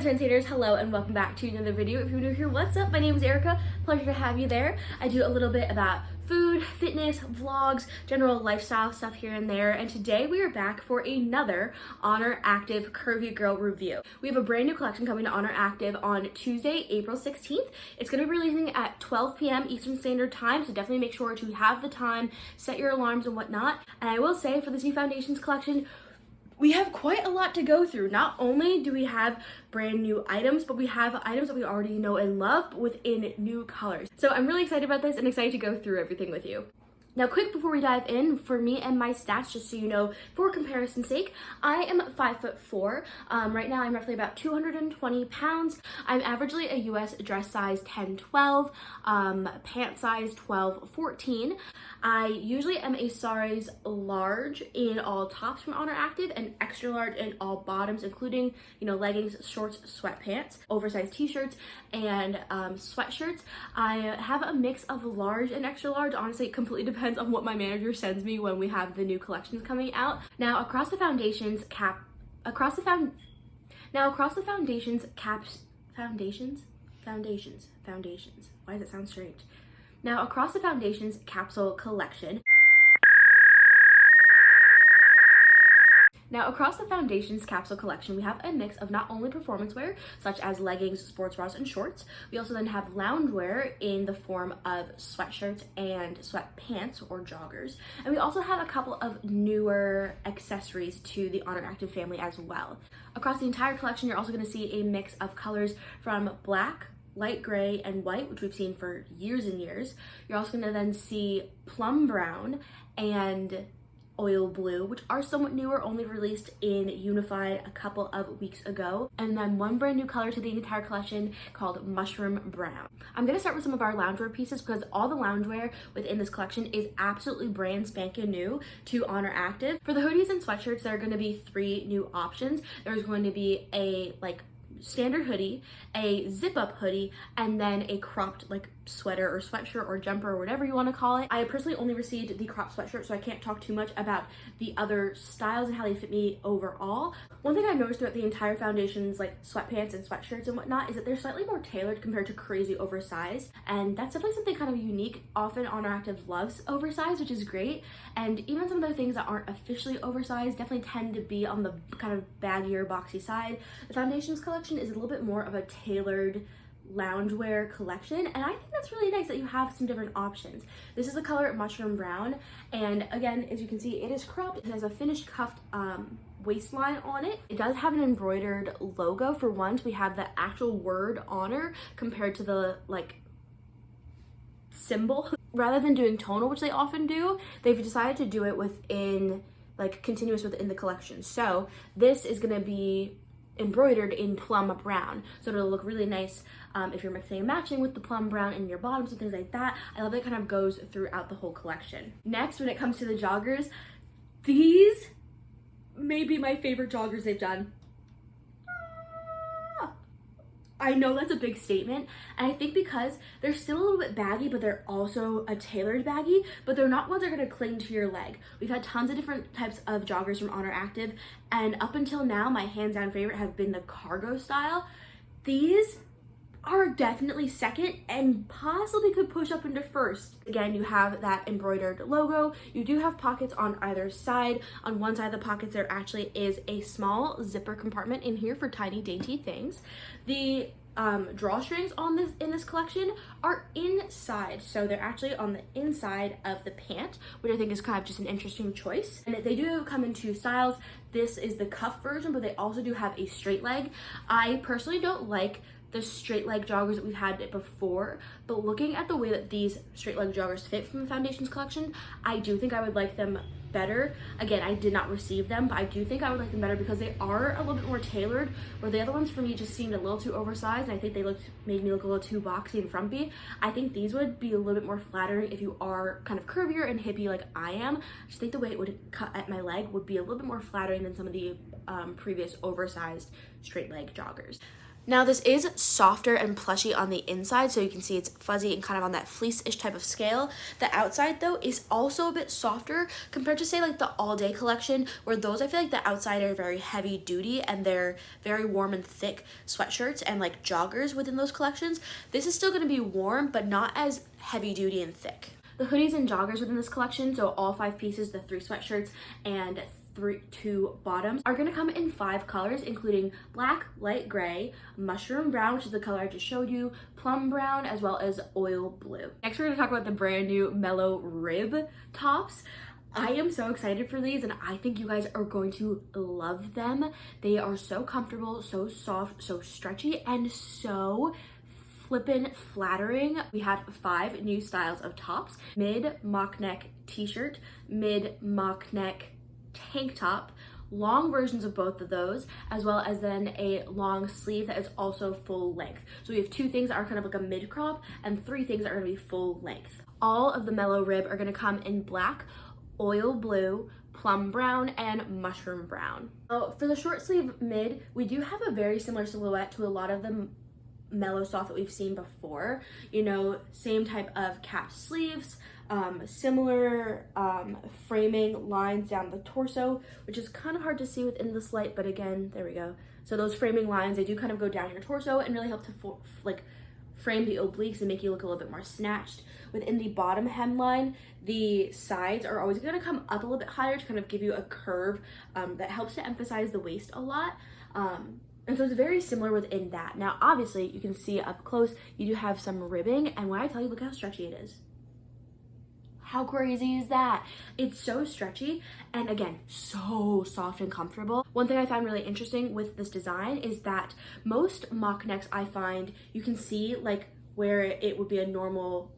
Trendsetters, hello and welcome back to another video. If you're new here, what's up? My name is Erica. Pleasure to have you there. I do a little bit about food, fitness, vlogs, general lifestyle stuff here and there, and today we are back for another Oner Active Curvy Girl review. We have a brand new collection coming to Oner Active on Tuesday, April 16th. It's going to be releasing at 12 p.m. Eastern Standard Time, so definitely make sure to have the time, set your alarms and whatnot. And I will say, for this new foundations collection, we have quite a lot to go through. Not only do we have brand new items, but we have items that we already know and love, but within new colors. So I'm really excited about this and excited to go through everything with you. Now, quick before we dive in, for me and my stats, just so you know, for comparison's sake, I am 5'4". Right now I'm roughly about 220 pounds. I'm averagely a US dress size 10-12, pant size 12-14. I usually am a size large in all tops from Oner Active and extra large in all bottoms, including, leggings, shorts, sweatpants, oversized t-shirts, and sweatshirts. I have a mix of large and extra large. Honestly, it completely depends on what my manager sends me when we have the new collections coming out. Now, across the foundations, why does it sound strange? Now, across the foundations capsule collection, we have a mix of not only performance wear, such as leggings, sports bras, and shorts. We also then have loungewear in the form of sweatshirts and sweatpants or joggers. And we also have a couple of newer accessories to the Oner Active family as well. Across the entire collection, you're also going to see a mix of colors from black, light gray, and white, which we've seen for years and years. You're also going to then see plum brown and oil blue, which are somewhat newer, only released in Unified a couple of weeks ago. And then one brand new color to the entire collection called mushroom brown. I'm going to start with some of our loungewear pieces because all the loungewear within this collection is absolutely brand spanking new to Oner Active. For the hoodies and sweatshirts, there are going to be 3 new options. There's going to be a standard hoodie, a zip-up hoodie, and then a cropped sweater or sweatshirt or jumper or whatever you want to call it. I personally only received the cropped sweatshirt, so I can't talk too much about the other styles and how they fit me overall. One thing I've noticed throughout the entire foundations, like sweatpants and sweatshirts and whatnot, is that they're slightly more tailored compared to crazy oversized, and that's definitely something kind of unique. Often Oner Active loves oversized, which is great, and even some of the things that aren't officially oversized definitely tend to be on the kind of baggier, boxy side. The foundations collection is a little bit more of a tailored loungewear collection, and I think that's really nice that you have some different options. This is the color mushroom brown, and again, as you can see, it is cropped. It has a finished cuffed waistline on it. It does have an embroidered logo. For once, we have the actual word Oner compared to the symbol. Rather than doing tonal, which they often do, they've decided to do it within continuous within the collection. So this is gonna be embroidered in plum brown, so it'll look really nice if you're mixing and matching with the plum brown in your bottoms and things like that. I love that it kind of goes throughout the whole collection. Next, when it comes to the joggers, these may be my favorite joggers they've done. I know that's a big statement, and I think because they're still a little bit baggy, but they're also a tailored baggy, but they're not ones that are going to cling to your leg. We've had tons of different types of joggers from Oner Active, and up until now, my hands-down favorite have been the cargo style. These are definitely second and possibly could push up into first. Again, you have that embroidered logo. You do have pockets on either side. On one side of the pockets, there actually is a small zipper compartment in here for tiny, dainty things. The drawstrings in this collection are inside, so they're actually on the inside of the pant, which I think is kind of just an interesting choice. And they do come in 2 styles. This is the cuff version, but they also do have a straight leg. I personally don't like the straight leg joggers that we've had before, but looking at the way that these straight leg joggers fit from the foundations collection, I do think I would like them better. Again, I did not receive them, but I do think I would like them better because they are a little bit more tailored, where the other ones for me just seemed a little too oversized, and I think they made me look a little too boxy and frumpy. I think these would be a little bit more flattering if you are kind of curvier and hippie like I am. I just think the way it would cut at my leg would be a little bit more flattering than some of the previous oversized straight leg joggers. Now this is softer and plushy on the inside, so you can see it's fuzzy and kind of on that fleece-ish type of scale. The outside though is also a bit softer compared to say like the all day collection, where those I feel like the outside are very heavy duty and they're very warm and thick sweatshirts and like joggers within those collections. This is still gonna be warm, but not as heavy duty and thick. The hoodies and joggers within this collection, so all 5 pieces, the 3 sweatshirts and 2 bottoms, are going to come in 5 colors, including black, light gray, mushroom brown, which is the color I just showed you, plum brown, as well as oil blue. Next, we're going to talk about the brand new Mellow Rib tops. I am so excited for these and I think you guys are going to love them. They are so comfortable, so soft, so stretchy, and so flippin' flattering. We have 5 new styles of tops: mid mock neck t-shirt, mid mock neck tank top, long versions of both of those, as well as then a long sleeve that is also full length. So we have 2 things that are kind of like a mid crop and 3 things that are gonna be full length. All of the Mellow Rib are gonna come in black, oil blue, plum brown, and mushroom brown. For the short sleeve mid, we do have a very similar silhouette to a lot of the Mellow Soft that we've seen before. You know, same type of cap sleeves, similar framing lines down the torso, which is kind of hard to see within this light, but again, there we go. So those framing lines, they do kind of go down your torso and really help to like frame the obliques and make you look a little bit more snatched. Within the bottom hemline, the sides are always going to come up a little bit higher to kind of give you a curve that helps to emphasize the waist a lot. And so it's very similar within that. Now, obviously, you can see up close, you do have some ribbing, and when I tell you, look how stretchy it is. How crazy is that? It's so stretchy, and again, so soft and comfortable. One thing I found really interesting with this design is that most mock necks I find, you can see like where it would be a normal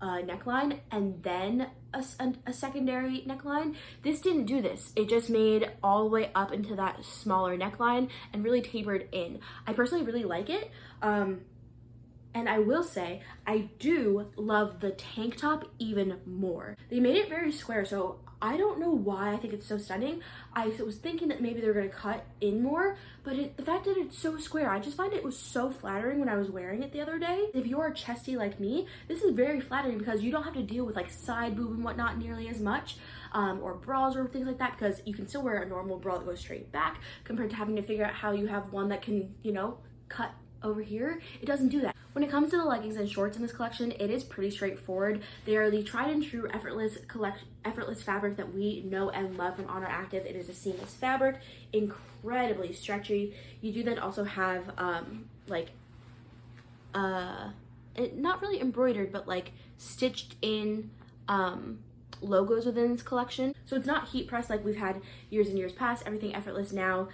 neckline and then a secondary neckline. This didn't do this. It just made all the way up into that smaller neckline and really tapered in. I personally really like it. And I will say, I do love the tank top even more. They made it very square, so I don't know why I think it's so stunning. I was thinking that maybe they're gonna cut in more, but the fact that it's so square, I just find it was so flattering when I was wearing it the other day. If you're chesty like me, this is very flattering because you don't have to deal with like side boob and whatnot nearly as much, or bras or things like that, because you can still wear a normal bra that goes straight back compared to having to figure out how you have one that can, you know, cut over here. It doesn't do that. When it comes to the leggings and shorts in this collection, it is pretty straightforward. They are the tried and true effortless fabric that we know and love from Oner Active. It is a seamless fabric, incredibly stretchy. You do then also have not really embroidered, but like stitched in logos within this collection. So it's not heat pressed like we've had years and years past. Everything Effortless now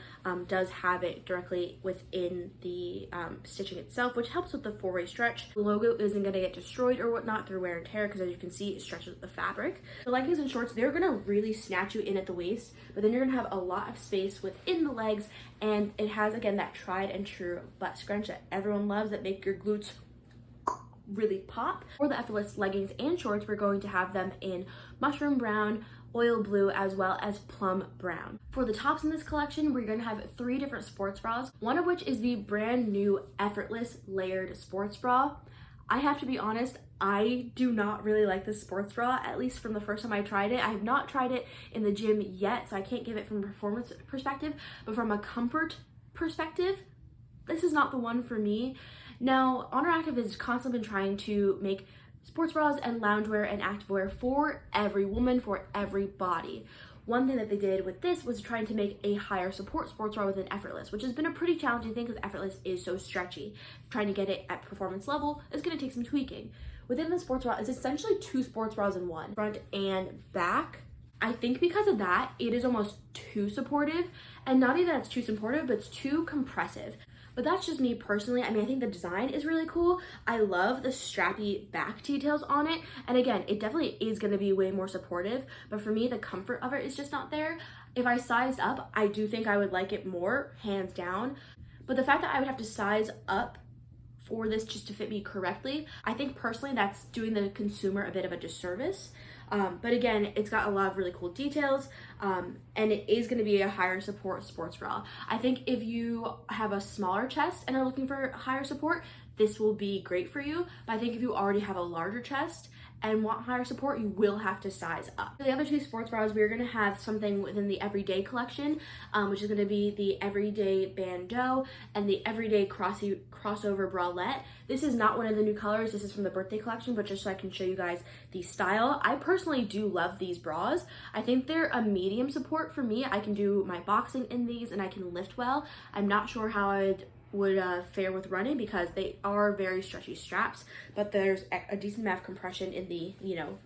does have it directly within the stitching itself, which helps with the 4-way stretch. The logo isn't going to get destroyed or whatnot through wear and tear because, as you can see, it stretches the fabric. The leggings and shorts, they're going to really snatch you in at the waist, but then you're going to have a lot of space within the legs, and it has, again, that tried and true butt scrunch that everyone loves, that make your glutes really pop. For the Effortless leggings and shorts, we're going to have them in mushroom brown, oil blue, as well as plum brown. For the tops in this collection, we're going to have 3 different sports bras, one of which is the brand new Effortless layered sports bra. I have to be honest, I do not really like this sports bra, at least from the first time I tried it. I have not tried it in the gym yet, so I can't give it from a performance perspective, but from a comfort perspective, this is not the one for me. Now, Oner Active has constantly been trying to make sports bras and loungewear and activewear for every woman, for every body. One thing that they did with this was trying to make a higher support sports bra within Effortless, which has been a pretty challenging thing because Effortless is so stretchy. Trying to get it at performance level is going to take some tweaking. Within the sports bra, it's essentially 2 sports bras in one, front and back. I think because of that, it is almost too supportive, and not even that it's too supportive, but it's too compressive. But that's just me personally. I mean, I think the design is really cool. I love the strappy back details on it. And again, it definitely is going to be way more supportive. But for me, the comfort of it is just not there. If I sized up, I do think I would like it more, hands down. But the fact that I would have to size up for this just to fit me correctly, I think personally that's doing the consumer a bit of a disservice. But again, it's got a lot of really cool details, and it is going to be a higher support sports bra. I think if you have a smaller chest and are looking for higher support, this will be great for you. But I think if you already have a larger chest and want higher support, you will have to size up. For the other two sports bras, we're gonna have something within the Everyday collection, which is gonna be the Everyday Bandeau and the Everyday Crossover Bralette. This is not one of the new colors, this is from the birthday collection, but just so I can show you guys the style. I personally do love these bras. I think they're a medium support for me. I can do my boxing in these and I can lift well. I'm not sure how I'd would fare with running because they are very stretchy straps, but there's a decent amount of compression in the, you know,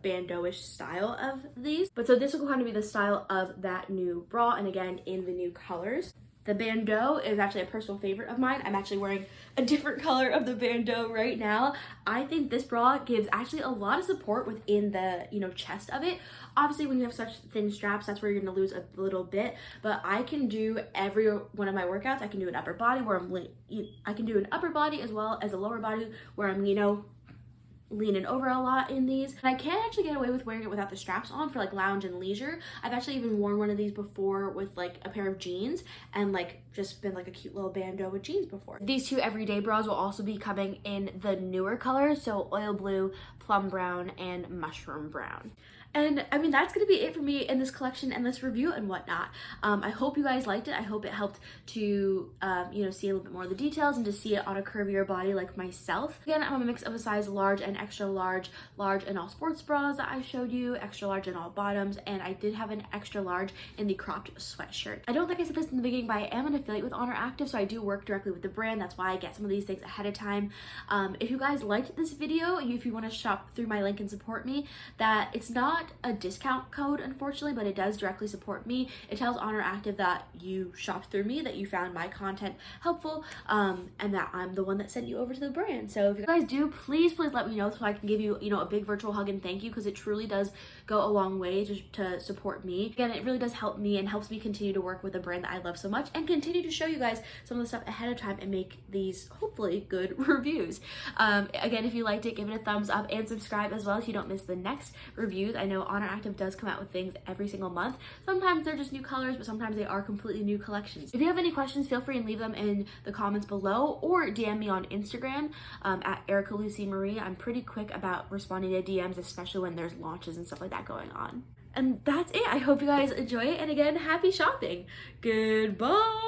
bandeau-ish style of these. But so this will kind of be the style of that new bra, and again, in the new colors. The bandeau is actually a personal favorite of mine. I'm actually wearing a different color of the bandeau right now. I think this bra gives actually a lot of support within the, you know, chest of it. Obviously, when you have such thin straps, that's where you're gonna lose a little bit, but I can do every one of my workouts. I can do an upper body where I can do an upper body as well as a lower body where I'm, you know, leaning over a lot in these. And I can actually get away with wearing it without the straps on for like lounge and leisure. I've actually even worn one of these before with like a pair of jeans and like just been like a cute little bandeau with jeans before. These two everyday bras will also be coming in the newer colors, so oil blue, plum brown, and mushroom brown. And I mean, that's gonna be it for me in this collection and this review and whatnot. I hope you guys liked it. I hope it helped to, you know, see a little bit more of the details and to see it on a curvier body like myself. Again, I'm a mix of a size large and extra large, large in all sports bras that I showed you, extra large in all bottoms, and I did have an extra large in the cropped sweatshirt. I don't think I said this in the beginning, but I am an affiliate with Oner Active, so I do work directly with the brand. That's why I get some of these things ahead of time. If you guys liked this video, if you want to shop through my link and support me, that it's not a discount code, unfortunately, but it does directly support me. It tells Oner Active that you shopped through me, that you found my content helpful, and that I'm the one that sent you over to the brand. So if you guys do, please let me know so I can give you, you know, a big virtual hug and thank you, because it truly does go a long way to support me. Again, it really does help me and helps me continue to work with a brand that I love so much and continue to show you guys some of the stuff ahead of time and make these hopefully good reviews. Again, if you liked it, give it a thumbs up and subscribe as well so you don't miss the next reviews. I know Oner Active does come out with things every single month. Sometimes they're just new colors, but sometimes they are completely new collections. If you have any questions, feel free and leave them in the comments below or DM me on Instagram at Erica Lucy Marie. I'm pretty quick about responding to DMs, especially when there's launches and stuff like that going on. And that's it. I hope you guys enjoy it. And again, happy shopping. Goodbye.